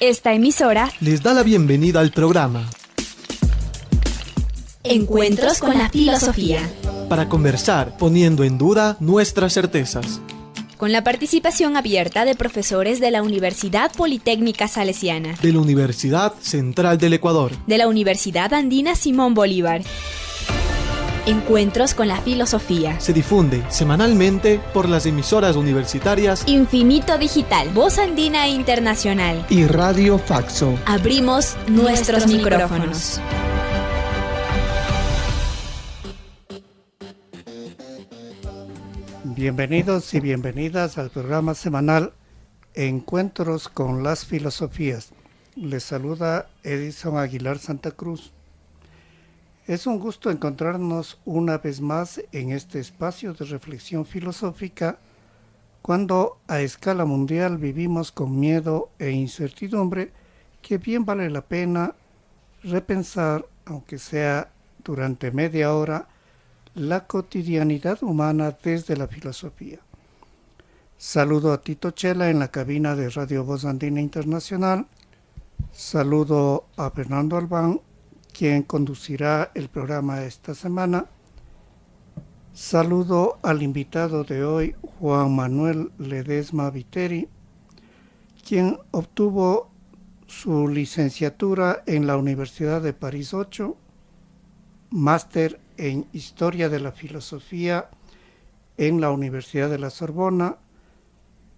Esta emisora les da la bienvenida al programa Encuentros con la Filosofía, para conversar poniendo en duda nuestras certezas, con la participación abierta de profesores de la Universidad Politécnica Salesiana, de la Universidad Central del Ecuador, de la Universidad Andina Simón Bolívar. Encuentros con la Filosofía se difunde semanalmente por las emisoras universitarias Infinito Digital, Voz Andina Internacional y Radio Faxo. Abrimos nuestros micrófonos. Bienvenidos y bienvenidas al programa semanal Encuentros con las Filosofías. Les saluda Edison Aguilar Santa Cruz. Es un gusto encontrarnos una vez más en este espacio de reflexión filosófica cuando a escala mundial vivimos con miedo e incertidumbre que bien vale la pena repensar, aunque sea durante media hora, la cotidianidad humana desde la filosofía. Saludo a Tito Chela en la cabina de Radio Voz Andina Internacional. Saludo a Fernando Albán, quien conducirá el programa esta semana. Saludo al invitado de hoy, Juan Manuel Ledesma Viteri, quien obtuvo su licenciatura en la Universidad de París 8, máster en Historia de la Filosofía en la Universidad de la Sorbona,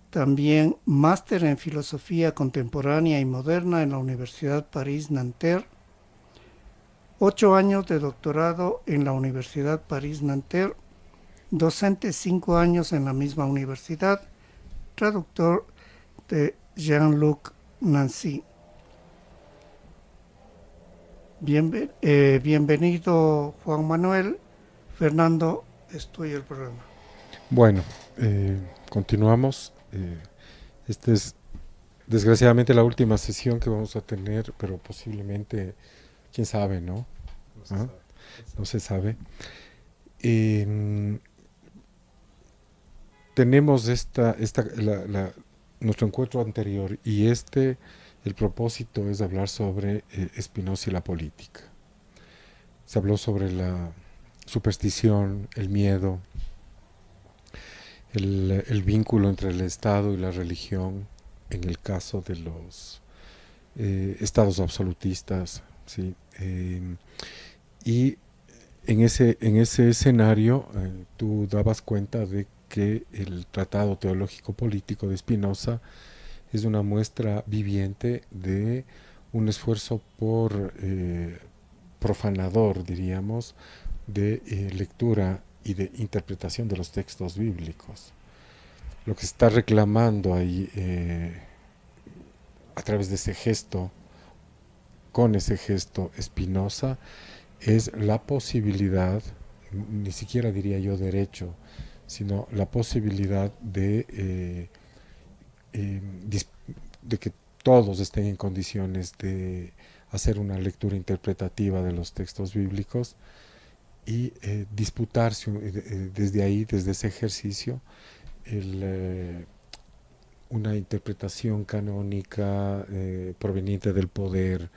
también máster en Filosofía Contemporánea y Moderna en la Universidad París-Nanterre, 8 años de doctorado en la Universidad París-Nanterre, docente 5 años en la misma universidad, traductor de Jean-Luc Nancy. Bienvenido Juan Manuel. Fernando, es tuyo el programa. Bueno, continuamos. Esta es desgraciadamente la última sesión que vamos a tener, pero posiblemente, quién sabe, ¿no? No se sabe. Tenemos nuestro encuentro anterior y el propósito es hablar sobre Spinoza y la política. Se habló sobre la superstición, el miedo, el vínculo entre el Estado y la religión en el caso de los estados absolutistas, ¿sí? Y en ese escenario tú dabas cuenta de que el Tratado Teológico Político de Spinoza es una muestra viviente de un esfuerzo profanador, diríamos, de lectura y de interpretación de los textos bíblicos. Lo que se está reclamando ahí a través de ese gesto, con ese gesto Spinoza, es la posibilidad, ni siquiera diría yo derecho, sino la posibilidad de que todos estén en condiciones de hacer una lectura interpretativa de los textos bíblicos y disputarse desde ahí, desde ese ejercicio, una interpretación canónica proveniente del poder,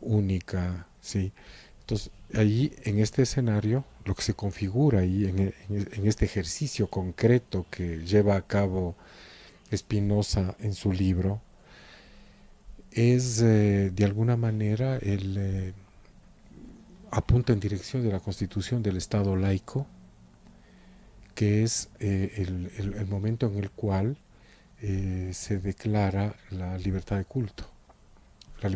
única, ¿sí? Entonces, ahí en este escenario, lo que se configura ahí en este ejercicio concreto que lleva a cabo Spinoza en su libro, es de alguna manera apunta en dirección de la constitución del Estado laico, que es el momento en el cual se declara la libertad de culto y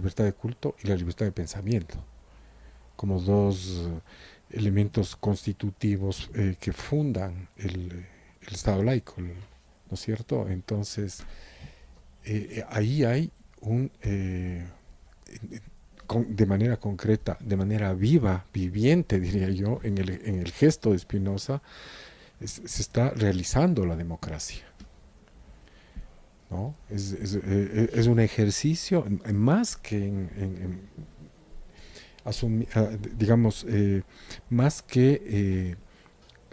la libertad de pensamiento, como dos elementos constitutivos que fundan el Estado laico, ¿no es cierto? Entonces, ahí hay de manera concreta, de manera viva, viviente, diría yo, en el gesto de Spinoza, se está realizando la democracia, ¿no? Es un ejercicio, más que más que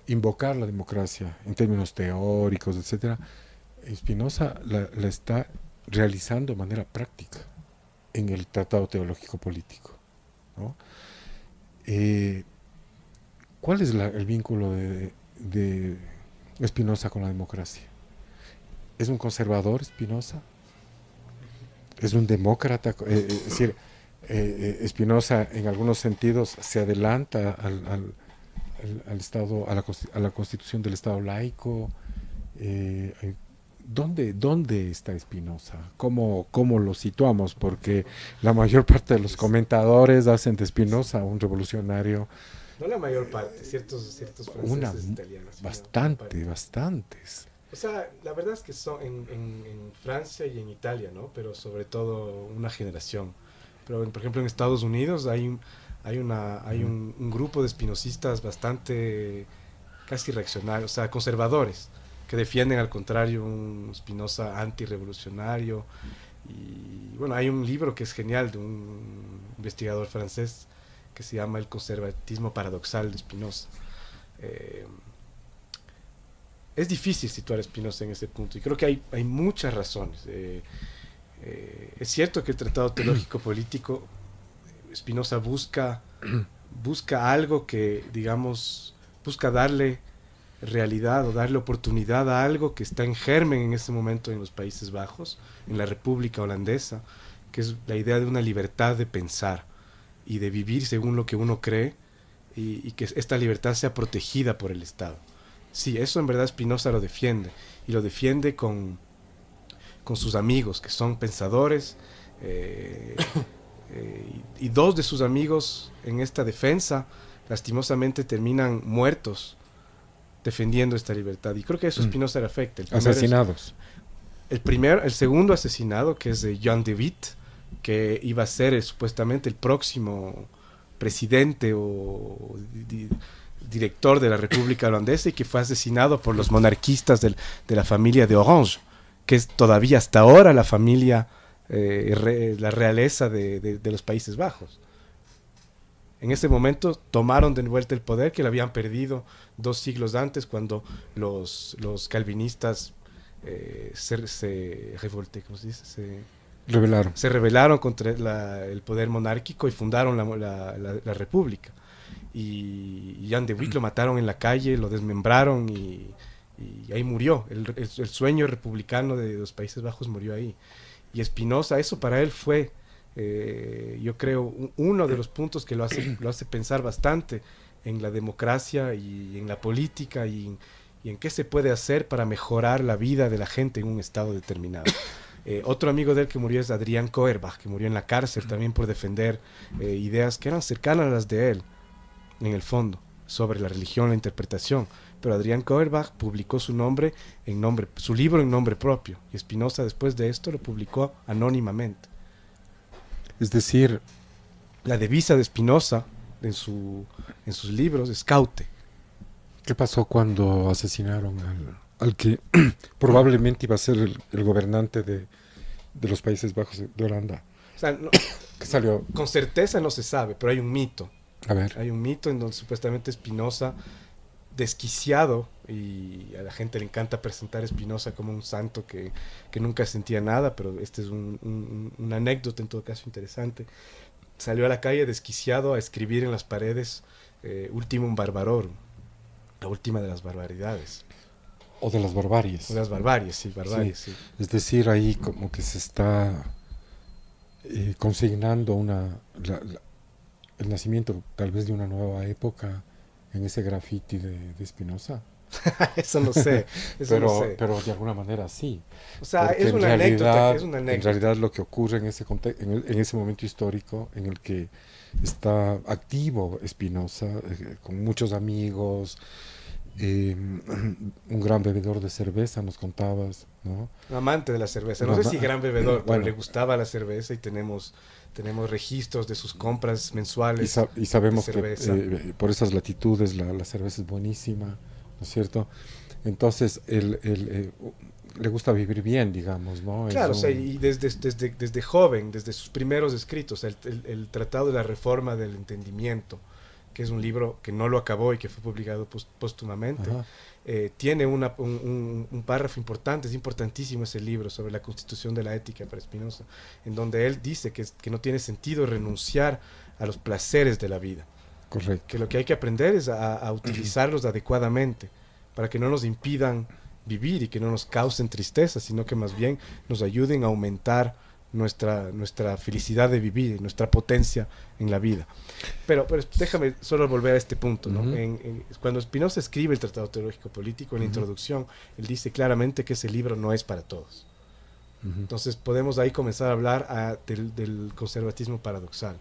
invocar la democracia en términos teóricos, etcétera. Spinoza la está realizando de manera práctica. en el Tratado Teológico Político, ¿no? ¿Cuál es el vínculo de Spinoza con la democracia? ¿Es un conservador Spinoza? ¿Es un demócrata? Es decir, Spinoza en algunos sentidos se adelanta al Estado, a la constitución del Estado laico. ¿Dónde está Spinoza? ¿Cómo lo situamos? Porque la mayor parte de los comentadores hacen de Spinoza un revolucionario. No la mayor parte, ciertos franceses italianos. Bastantes. O sea, la verdad es que son en Francia y en Italia, ¿no? Pero sobre todo una generación. Pero, por ejemplo, en Estados Unidos hay un grupo de espinosistas bastante casi reaccionarios, o sea, conservadores, que defienden al contrario un Spinoza antirrevolucionario. Y bueno, hay un libro que es genial de un investigador francés que se llama El conservatismo paradoxal de Spinoza. Es difícil situar a Spinoza en ese punto y creo que hay muchas razones. Es cierto que el Tratado Teológico Político, Spinoza busca algo que, digamos, busca darle realidad o darle oportunidad a algo que está en germen en ese momento en los Países Bajos, en la República Holandesa, que es la idea de una libertad de pensar y de vivir según lo que uno cree y que esta libertad sea protegida por el Estado. Sí, eso en verdad Spinoza lo defiende y lo defiende con sus amigos que son pensadores y dos de sus amigos en esta defensa lastimosamente terminan muertos defendiendo esta libertad y creo que eso a Spinoza le afecta. Asesinados. El segundo asesinado, que es de Jan de Witt, que iba a ser supuestamente el próximo presidente o director de la República Holandesa y que fue asesinado por los monarquistas de la familia de Orange, que es todavía hasta ahora la familia, la realeza de los Países Bajos. En ese momento tomaron de vuelta el poder que lo habían perdido 2 siglos antes cuando los calvinistas se rebelaron contra el poder monárquico y fundaron la República. Y Jan de Witt lo mataron en la calle, lo desmembraron y ahí murió. El sueño republicano de los Países Bajos murió ahí. Y Spinoza, eso para él fue, yo creo, uno de los puntos que lo hace pensar bastante en la democracia y en la política y en qué se puede hacer para mejorar la vida de la gente en un estado determinado. Otro amigo de él que murió es Adrián Koerbach, que murió en la cárcel también por defender ideas que eran cercanas a las de él, en el fondo, sobre la religión, la interpretación. Pero Adrián Koerbach publicó su libro en nombre propio, y Spinoza después de esto lo publicó anónimamente. Es decir, la devisa de Spinoza en sus libros es caute. ¿Qué pasó cuando asesinaron al que probablemente iba a ser el gobernante de los Países Bajos de Holanda? O sea, ¿Qué salió? Con certeza no se sabe, pero hay un mito. A ver. Hay un mito en donde supuestamente Spinoza, desquiciado, y a la gente le encanta presentar a Spinoza como un santo que nunca sentía nada, pero este es una anécdota en todo caso interesante, salió a la calle desquiciado a escribir en las paredes Ultimum Barbarorum, la última de las barbaridades. O de las barbaries. De las barbaries, sí, barbaries, sí. Es decir, ahí como que se está consignando el nacimiento tal vez de una nueva época en ese graffiti de Spinoza. Eso no sé, pero de alguna manera sí. O sea, porque es una anécdota. En realidad lo que ocurre en ese momento histórico en el que está activo Spinoza, con muchos amigos, un gran bebedor de cerveza, nos contabas, ¿no? Un amante de la cerveza, no sé si gran bebedor, pero le gustaba la cerveza y tenemos registros de sus compras mensuales. Y sabemos que por esas latitudes la cerveza es buenísima, ¿no es cierto? Entonces, le gusta vivir bien, digamos, ¿no? Claro, o sea, y desde joven, desde sus primeros escritos, el Tratado de la Reforma del Entendimiento, que es un libro que no lo acabó y que fue publicado póstumamente, tiene un párrafo importante, es importantísimo ese libro sobre la constitución de la ética para Spinoza, en donde él dice que no tiene sentido renunciar a los placeres de la vida. Correcto. Que lo que hay que aprender es a utilizarlos adecuadamente, para que no nos impidan vivir y que no nos causen tristeza, sino que más bien nos ayuden a aumentar nuestra felicidad de vivir, nuestra potencia en la vida. Pero déjame solo volver a este punto, ¿no? Cuando Spinoza escribe el Tratado Teológico Político, en la introducción, él dice claramente que ese libro no es para todos. Entonces podemos ahí comenzar a hablar del conservatismo paradoxal.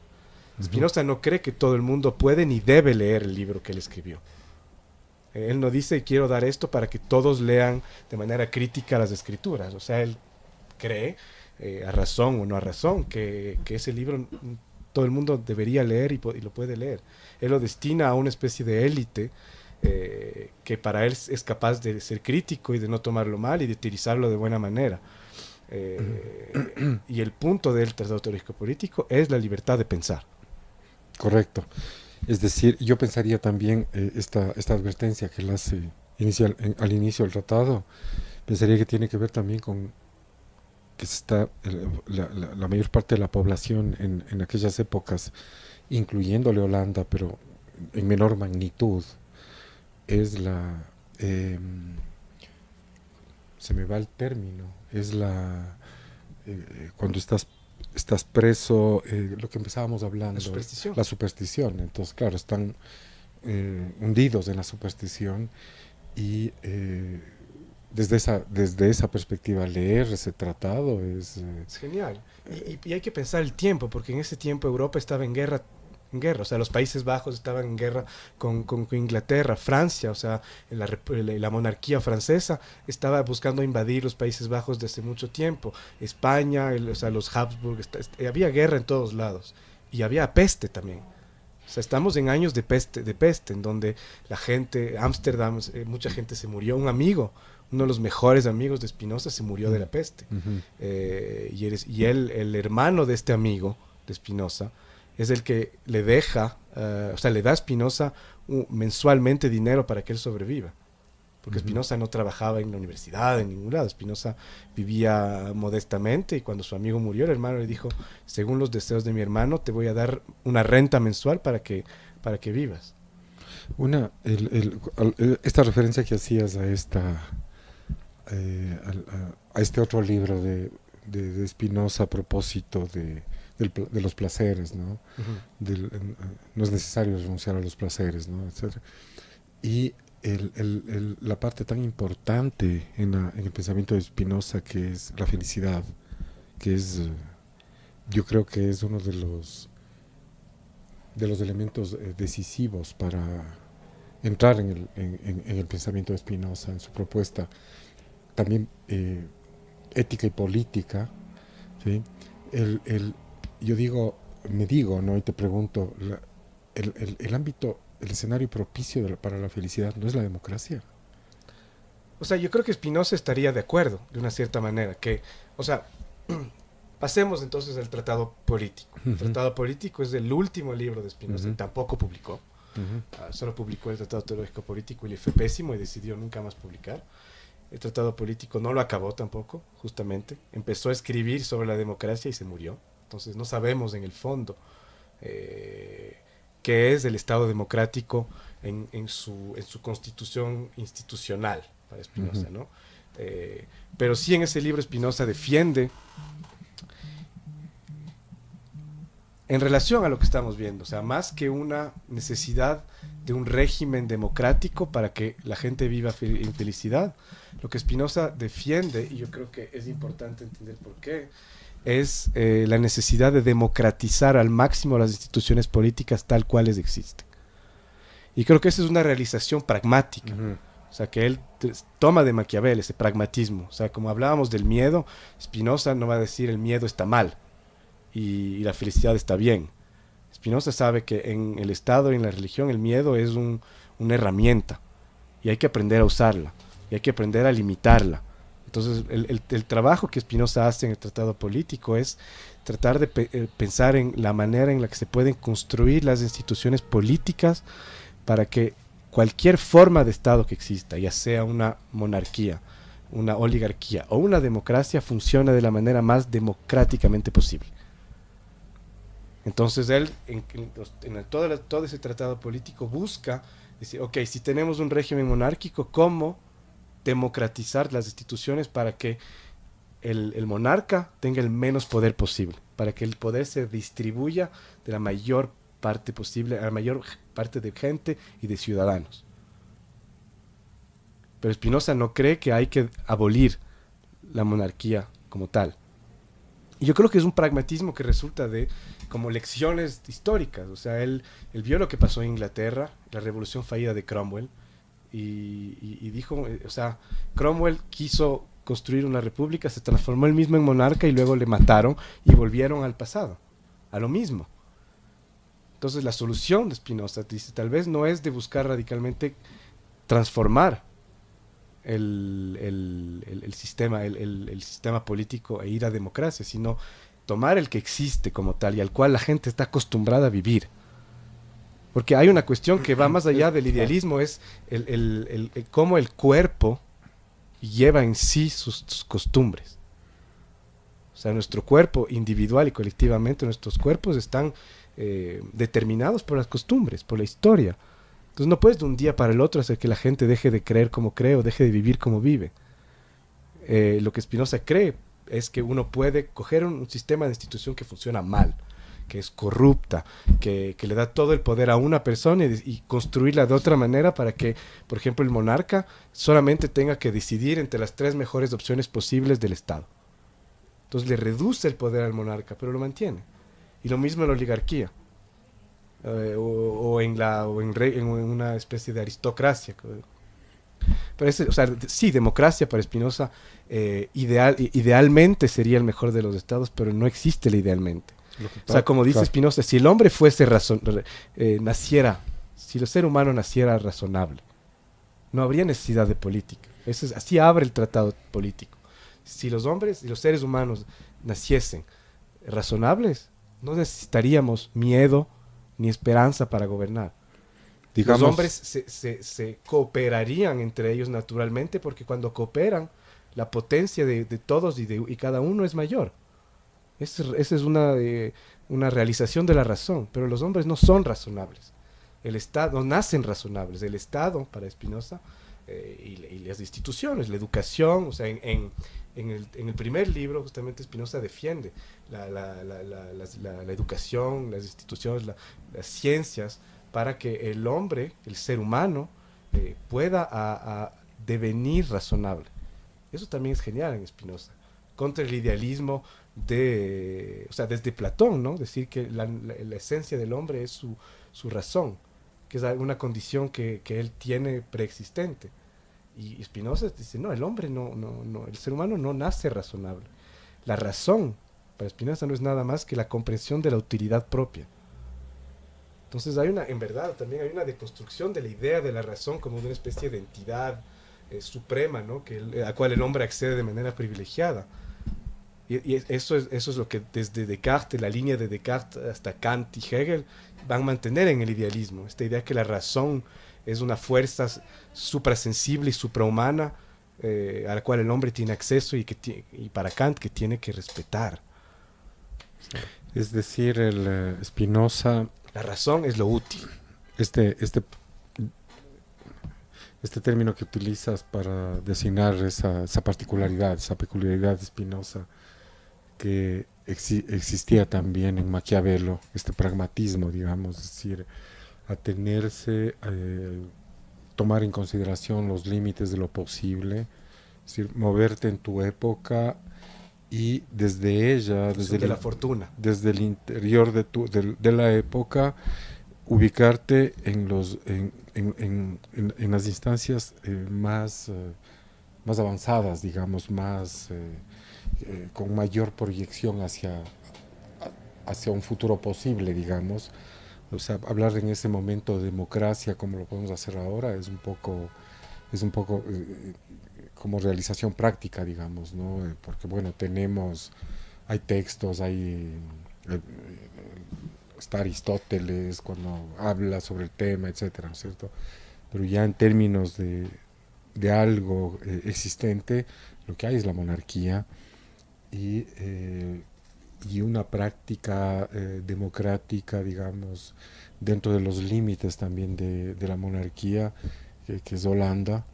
Spinoza no cree que todo el mundo puede ni debe leer el libro que él escribió. Él no dice, quiero dar esto para que todos lean de manera crítica las escrituras. O sea, él cree, a razón o no a razón, que ese libro todo el mundo debería leer y lo puede leer. Él lo destina a una especie de élite que para él es capaz de ser crítico y de no tomarlo mal y de utilizarlo de buena manera. Y el punto del Tratado Teológico Político es la libertad de pensar. Correcto. Es decir, yo pensaría también esta advertencia que él hace al inicio del tratado, pensaría que tiene que ver también con que la mayor parte de la población en aquellas épocas, incluyéndole Holanda, pero en menor magnitud, es se me va el término, es cuando estás preso, lo que empezábamos hablando, la superstición. Entonces, claro, están hundidos en la superstición y desde esa perspectiva leer ese tratado es genial. Y hay que pensar el tiempo, porque en ese tiempo Europa estaba en guerra, o sea, los Países Bajos estaban en guerra con Inglaterra, Francia, o sea, la monarquía francesa estaba buscando invadir los Países Bajos desde mucho tiempo, España, o sea, los Habsburg, había guerra en todos lados, y había peste también. O sea, estamos en años de peste, en donde la gente, Ámsterdam, mucha gente se murió, uno de los mejores amigos de Spinoza se murió de la peste, y él, el hermano de este amigo de Spinoza, es el que le deja, o sea, le da a Spinoza mensualmente dinero para que él sobreviva. Porque Spinoza no trabajaba en la universidad, en ningún lado. Spinoza vivía modestamente y cuando su amigo murió, el hermano le dijo, según los deseos de mi hermano, te voy a dar una renta mensual para que vivas. Esta referencia que hacías a este otro libro de Spinoza a propósito de los placeres, ¿no? No es necesario renunciar a los placeres, ¿no? Etcétera. Y la parte tan importante en el pensamiento de Spinoza, que es la felicidad, que es, yo creo que es uno de los elementos decisivos para entrar en el pensamiento de Spinoza, en su propuesta, también ética y política, ¿sí? Me digo, ¿no? Y te pregunto, el ámbito, el escenario propicio para la felicidad no es la democracia. O sea, yo creo que Spinoza estaría de acuerdo, de una cierta manera, o sea, pasemos entonces al Tratado Político. El Tratado Político es el último libro de Spinoza, tampoco publicó. Solo publicó el Tratado Teológico Político y le fue pésimo y decidió nunca más publicar. El Tratado Político no lo acabó tampoco, justamente. Empezó a escribir sobre la democracia y se murió. Entonces no sabemos en el fondo qué es el Estado democrático en su constitución institucional para Spinoza, ¿no? Pero sí en ese libro Spinoza defiende, en relación a lo que estamos viendo, o sea, más que una necesidad de un régimen democrático para que la gente viva en felicidad, lo que Spinoza defiende, y yo creo que es importante entender por qué, es la necesidad de democratizar al máximo las instituciones políticas tal cuales existen. Y creo que esa es una realización pragmática. O sea, que él toma de Maquiavel ese pragmatismo. O sea, como hablábamos del miedo, Spinoza no va a decir el miedo está mal y la felicidad está bien. Spinoza sabe que en el Estado y en la religión el miedo es una herramienta y hay que aprender a usarla y hay que aprender a limitarla. Entonces, el trabajo que Spinoza hace en el Tratado Político es tratar de pensar en la manera en la que se pueden construir las instituciones políticas para que cualquier forma de Estado que exista, ya sea una monarquía, una oligarquía o una democracia, funciona de la manera más democráticamente posible. Entonces él, todo ese tratado político busca decir, ok, si tenemos un régimen monárquico, ¿cómo democratizar las instituciones para que el monarca tenga el menos poder posible, para que el poder se distribuya de la mayor parte posible a la mayor parte de gente y de ciudadanos? Pero Spinoza no cree que hay que abolir la monarquía como tal. Y yo creo que es un pragmatismo que resulta de como lecciones históricas. O sea, él vio lo que pasó en Inglaterra, la revolución fallida de Cromwell, y dijo, o sea, Cromwell quiso construir una república, se transformó él mismo en monarca y luego le mataron y volvieron al pasado, a lo mismo. Entonces la solución de Spinoza, dice, tal vez no es de buscar radicalmente transformar el sistema político e ir a democracia, sino tomar el que existe como tal y al cual la gente está acostumbrada a vivir. Porque hay una cuestión que va más allá del idealismo, es cómo el cuerpo lleva en sí sus costumbres. O sea, nuestro cuerpo individual y colectivamente, nuestros cuerpos están determinados por las costumbres, por la historia. Entonces no puedes de un día para el otro hacer que la gente deje de creer como cree o deje de vivir como vive. Lo que Spinoza cree es que uno puede coger un sistema de institución que funciona mal, que es corrupta, que le da todo el poder a una persona y construirla de otra manera para que, por ejemplo, el monarca solamente tenga que decidir entre las 3 mejores opciones posibles del Estado. Entonces le reduce el poder al monarca, pero lo mantiene. Y lo mismo en la oligarquía. En una especie de aristocracia. Pero o sea, sí, democracia para Spinoza idealmente sería el mejor de los estados, pero no existe el idealmente. O sea, como dice Spinoza, si el hombre fuese naciera, si el ser humano naciera razonable, no habría necesidad de política. Así abre el tratado político. Si los hombres y los seres humanos naciesen razonables, no necesitaríamos miedo ni esperanza para gobernar. Digamos, los hombres se cooperarían entre ellos naturalmente, porque cuando cooperan, la potencia de todos y cada uno es mayor. Esa es una realización de la razón, pero los hombres no son razonables. El Estado, no nacen razonables. El Estado, para Spinoza, y las instituciones, la educación, o sea, en el primer libro justamente Spinoza defiende la educación, las instituciones, las ciencias, para que el hombre, el ser humano, pueda a devenir razonable. Eso también es genial en Spinoza, contra el idealismo o sea, desde Platón, ¿no? Decir que la esencia del hombre es su razón, que es una condición que él tiene preexistente. Y Spinoza dice, no, el hombre no, el ser humano no nace razonable. La razón, para Spinoza, no es nada más que la comprensión de la utilidad propia. Entonces en verdad, también hay una deconstrucción de la idea de la razón como de una especie de entidad suprema, ¿no? A la cual el hombre accede de manera privilegiada. Y eso es lo que desde Descartes, la línea de Descartes hasta Kant y Hegel, van a mantener en el idealismo. Esta idea que la razón es una fuerza suprasensible y suprahumana a la cual el hombre tiene acceso y para Kant que tiene que respetar. Es decir, el Spinoza... La razón es lo útil. Este término que utilizas para designar esa particularidad, esa peculiaridad de Spinoza, que existía también en Maquiavelo, este pragmatismo, digamos, es decir, atenerse, tomar en consideración los límites de lo posible, es decir, moverte en tu época y desde ella, desde la fortuna, desde el interior de la época, ubicarte en las instancias más avanzadas, digamos, con mayor proyección hacia un futuro posible, digamos. O sea, hablar en ese momento de democracia como lo podemos hacer ahora es un poco como realización práctica, digamos, ¿no? Porque bueno, hay textos, está Aristóteles cuando habla sobre el tema, etcétera, ¿no es cierto? pero ya en términos de algo existente, lo que hay es la monarquía y una práctica democrática, digamos, dentro de los límites también de la monarquía, que es Holanda,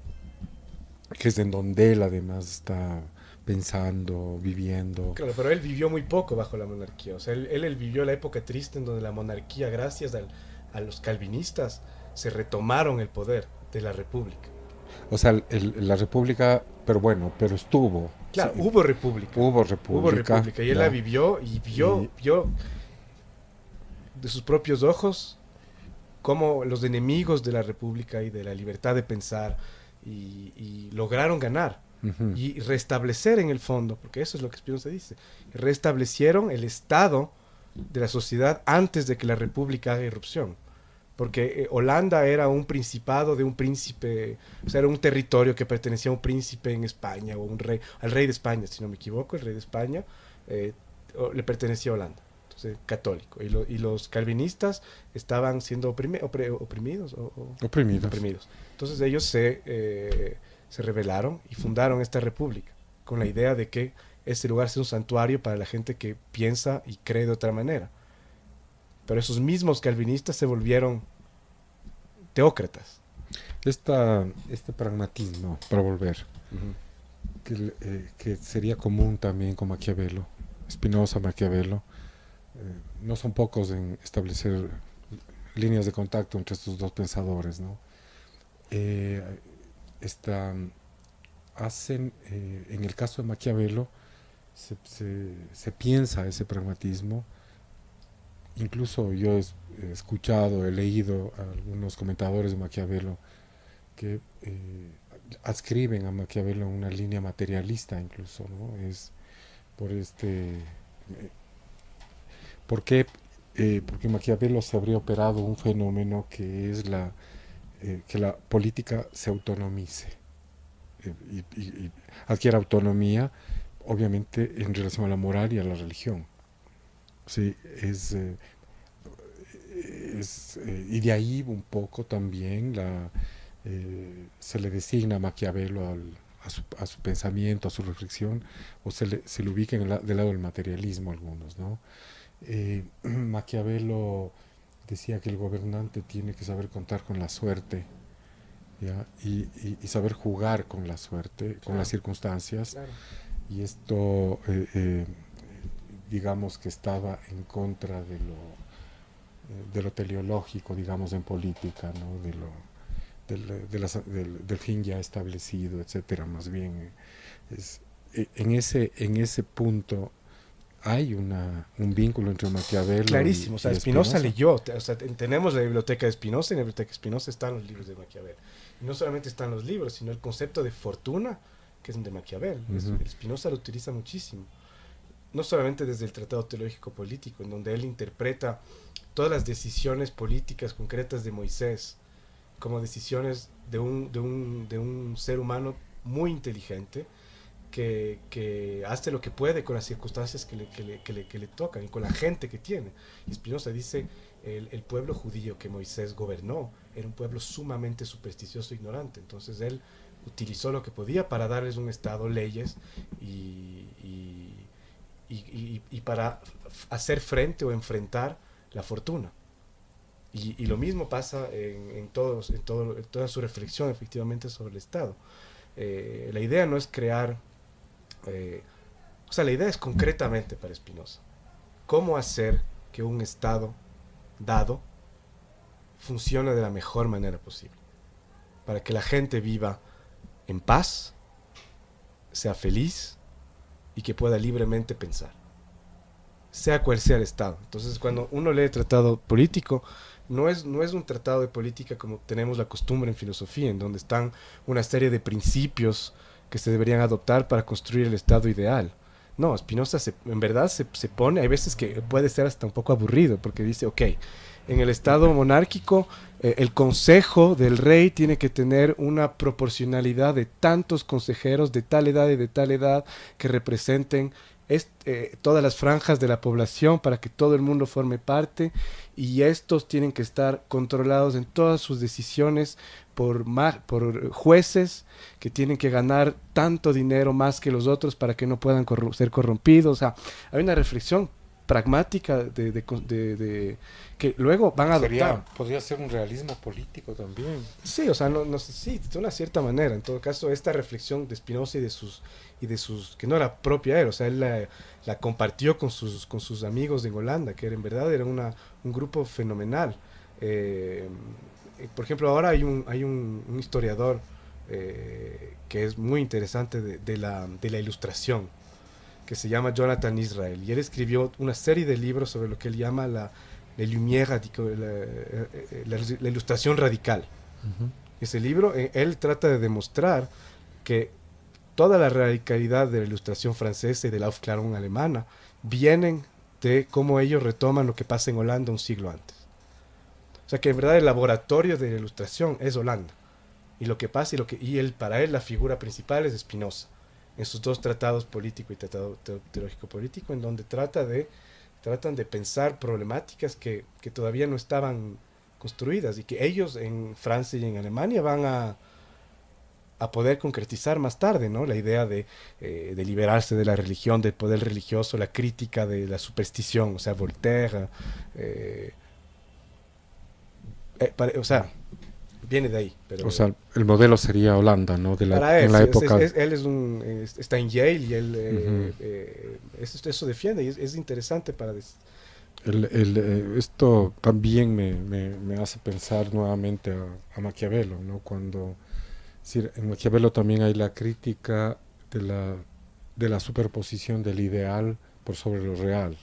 que es en donde él además está pensando, viviendo. Claro, pero él vivió muy poco bajo la monarquía. O sea, él vivió la época triste en donde la monarquía, gracias a los calvinistas, se retomaron el poder de la república. O sea, la república, pero estuvo. Claro, Sí, hubo república. Hubo república. Y él ya. la vivió y vio de sus propios ojos cómo los enemigos de la república y de la libertad de pensar y lograron ganar. Ujú. Y restablecer en el fondo, porque eso es lo que Spinoza dice, restablecieron el estado de la sociedad antes de que la república haga irrupción, porque Holanda era un principado de un príncipe, o sea, era un territorio que pertenecía a un príncipe en España, o un rey, al rey de España, si no me equivoco, el rey de España le pertenecía a Holanda, entonces católico, y los calvinistas estaban siendo oprimidos. Oprimidos. Entonces ellos se rebelaron y fundaron esta república con la idea de que este lugar sea un santuario para la gente que piensa y cree de otra manera. Pero esos mismos calvinistas se volvieron teócratas. Este pragmatismo, para volver, que sería común también con Maquiavelo, Spinoza, Maquiavelo, no son pocos en establecer líneas de contacto entre estos dos pensadores, ¿no? En el caso de Maquiavelo se piensa ese pragmatismo. Incluso yo he escuchado, he leído a algunos comentadores de Maquiavelo que adscriben a Maquiavelo una línea materialista incluso, ¿no? Es por ¿por qué? Porque Maquiavelo se habría operado un fenómeno que es que la política se autonomice y adquiera autonomía, obviamente en relación a la moral y a la religión. Sí, y de ahí un poco también se le designa a Maquiavelo a su pensamiento, a su reflexión, o se le ubica del lado del materialismo algunos, ¿no? Maquiavelo decía que el gobernante tiene que saber contar con la suerte, ¿ya? Y saber jugar con la suerte, con las circunstancias, Claro. y esto digamos que estaba en contra de lo teleológico, digamos, en política, ¿no? Del fin ya establecido, etcétera. Más bien en ese punto hay un vínculo entre Maquiavelo Clarísimo, o sea, y Spinoza leyó, o sea, tenemos la biblioteca de Spinoza, y en la biblioteca de Spinoza están los libros de Maquiavelo. Y no solamente están los libros, sino el concepto de fortuna, que es de Maquiavelo. Uh-huh. Spinoza lo utiliza muchísimo. No solamente desde el Tratado Teológico Político, en donde él interpreta todas las decisiones políticas concretas de Moisés como decisiones de un ser humano muy inteligente, que hace lo que puede con las circunstancias que le tocan y con la gente que tiene. Y Spinoza dice, el pueblo judío que Moisés gobernó era un pueblo sumamente supersticioso e ignorante. Entonces él utilizó lo que podía para darles un estado, leyes y para hacer frente o enfrentar la fortuna. Y lo mismo pasa en toda su reflexión efectivamente sobre el Estado. La idea no es crear, o sea, la idea es concretamente para Spinoza, cómo hacer que un Estado dado funcione de la mejor manera posible, para que la gente viva en paz, sea feliz y que pueda libremente pensar, sea cual sea el Estado. Entonces, cuando uno lee tratado político, no es un tratado de política como tenemos la costumbre en filosofía, en donde están una serie de principios que se deberían adoptar para construir el Estado ideal. No, Spinoza en verdad se pone, hay veces que puede ser hasta un poco aburrido, porque dice, ok, en el Estado monárquico, el consejo del rey tiene que tener una proporcionalidad de tantos consejeros de tal edad y de tal edad que representen todas las franjas de la población para que todo el mundo forme parte, y estos tienen que estar controlados en todas sus decisiones por jueces que tienen que ganar tanto dinero más que los otros para que no puedan ser corrompidos. O sea, hay una reflexión pragmática que luego van a adoptar. Podría ser un realismo político también. Sí, o sea, no sé, sí, de una cierta manera. En todo caso, esta reflexión de Spinoza y de sus que no era propia de él, o sea, él la compartió con sus amigos en Holanda, que en verdad era un grupo fenomenal. Por ejemplo, ahora hay un historiador que es muy interesante de la ilustración, que se llama Jonathan Israel, y él escribió una serie de libros sobre lo que él llama la lumière, la ilustración radical. Uh-huh. Ese libro, él trata de demostrar que toda la radicalidad de la ilustración francesa y de la Aufklärung alemana vienen de cómo ellos retoman lo que pasa en Holanda un siglo antes. O sea que en verdad el laboratorio de la ilustración es Holanda. Y lo que pasa para él la figura principal es Spinoza, en sus dos tratados político y tratado teológico político, en donde tratan de pensar problemáticas que todavía no estaban construidas y que ellos en Francia y en Alemania van a poder concretizar más tarde, ¿no? La idea de liberarse de la religión, del poder religioso, la crítica de la superstición, o sea, Voltaire, o sea, viene de ahí. Pero, o sea, el modelo sería Holanda, ¿no? Para él, en la época. Él está en Yale y él eso defiende, y es interesante para esto también me hace pensar nuevamente a Maquiavelo, ¿no? Cuando en Maquiavelo también hay la crítica de la superposición del ideal por sobre lo real.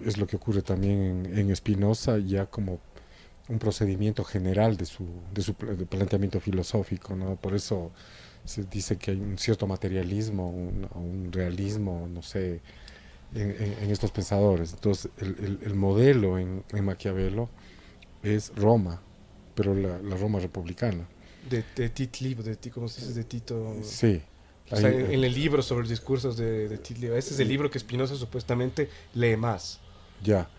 Es lo que ocurre también en Spinoza, ya como un procedimiento general de su planteamiento filosófico, ¿no? Por eso se dice que hay un cierto materialismo, un realismo, no sé, en estos pensadores. Entonces, el modelo en Maquiavelo es Roma, pero la Roma republicana. De Tito, ¿cómo se dice? De Tito. Sí. O sea, en el libro sobre los discursos de Tito. Ese es el libro que Spinoza supuestamente lee más. Ya.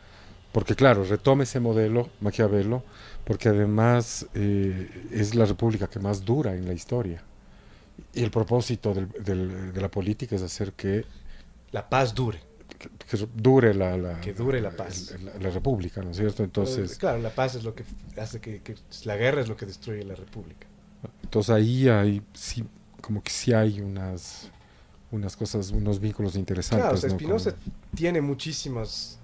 Porque claro, retoma ese modelo, Maquiavelo, porque además es la república que más dura en la historia. Y el propósito de la política es hacer que la paz dure. Que dure que dure la paz. La república, ¿no es cierto? Entonces, claro, la paz es lo que hace que la guerra es lo que destruye la república. Entonces ahí hay, sí, como que sí hay unas cosas, unos vínculos interesantes. Claro, o sea, ¿no? Spinoza tiene muchísimas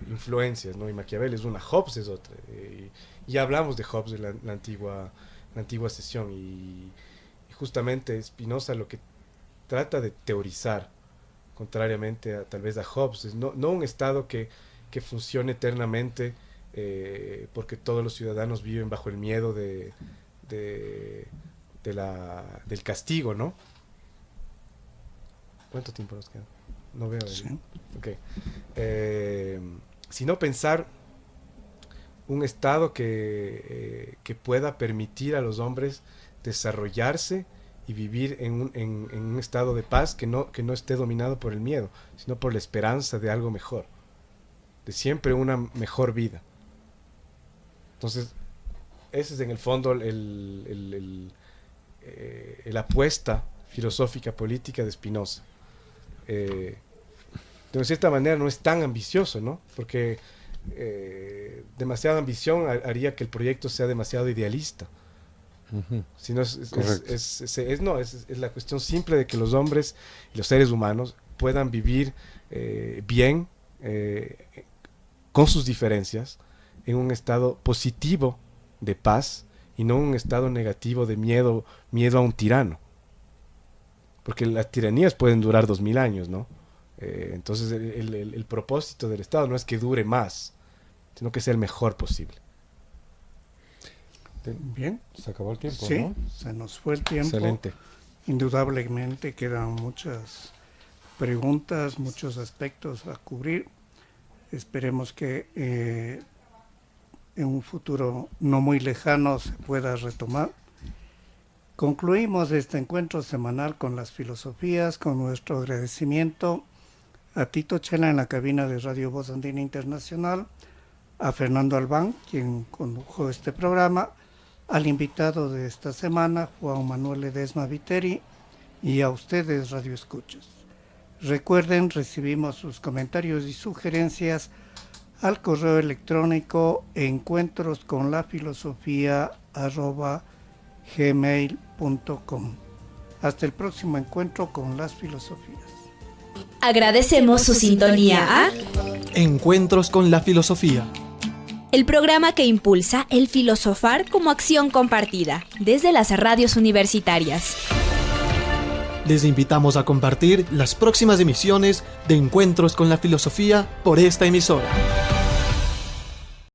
influencias, ¿no? Y Maquiavelo es una, Hobbes es otra. Y ya hablamos de Hobbes en la antigua sesión, y justamente Spinoza lo que trata de teorizar, contrariamente tal vez a Hobbes, es no un Estado que funcione eternamente porque todos los ciudadanos viven bajo el miedo del castigo, ¿no? ¿Cuánto tiempo nos queda? No veo. Sí. Okay. Sino pensar un Estado que pueda permitir a los hombres desarrollarse y vivir en un estado de paz que no esté dominado por el miedo, sino por la esperanza de algo mejor, de siempre una mejor vida. Entonces, ese es en el fondo la apuesta filosófica política de Spinoza. De cierta manera no es tan ambicioso, ¿no? Porque demasiada ambición haría que el proyecto sea demasiado idealista. Uh-huh. Si no es la cuestión simple de que los hombres y los seres humanos puedan vivir bien con sus diferencias en un estado positivo de paz y no un estado negativo de miedo a un tirano, porque las tiranías pueden durar 2000 años, ¿no? Entonces el propósito del Estado no es que dure más, sino que sea el mejor posible. Bien. Se acabó el tiempo, Sí, ¿no? se nos fue el tiempo. Excelente. Indudablemente quedan muchas preguntas, muchos aspectos a cubrir. Esperemos que en un futuro no muy lejano se pueda retomar. Concluimos este encuentro semanal con las filosofías, con nuestro agradecimiento a Tito Chela en la cabina de Radio Voz Andina Internacional, a Fernando Albán, quien condujo este programa, al invitado de esta semana, Juan Manuel Ledesma Viteri, y a ustedes, Radio Escuchas. Recuerden, recibimos sus comentarios y sugerencias al correo electrónico encuentrosconlafilosofía@gmail.com. Hasta el próximo encuentro con las filosofías. Agradecemos su sintonía a Encuentros con la filosofía. el programa que impulsa el filosofar como acción compartida desde las radios universitarias. Les invitamos a compartir las próximas emisiones de Encuentros con la filosofía por esta emisora.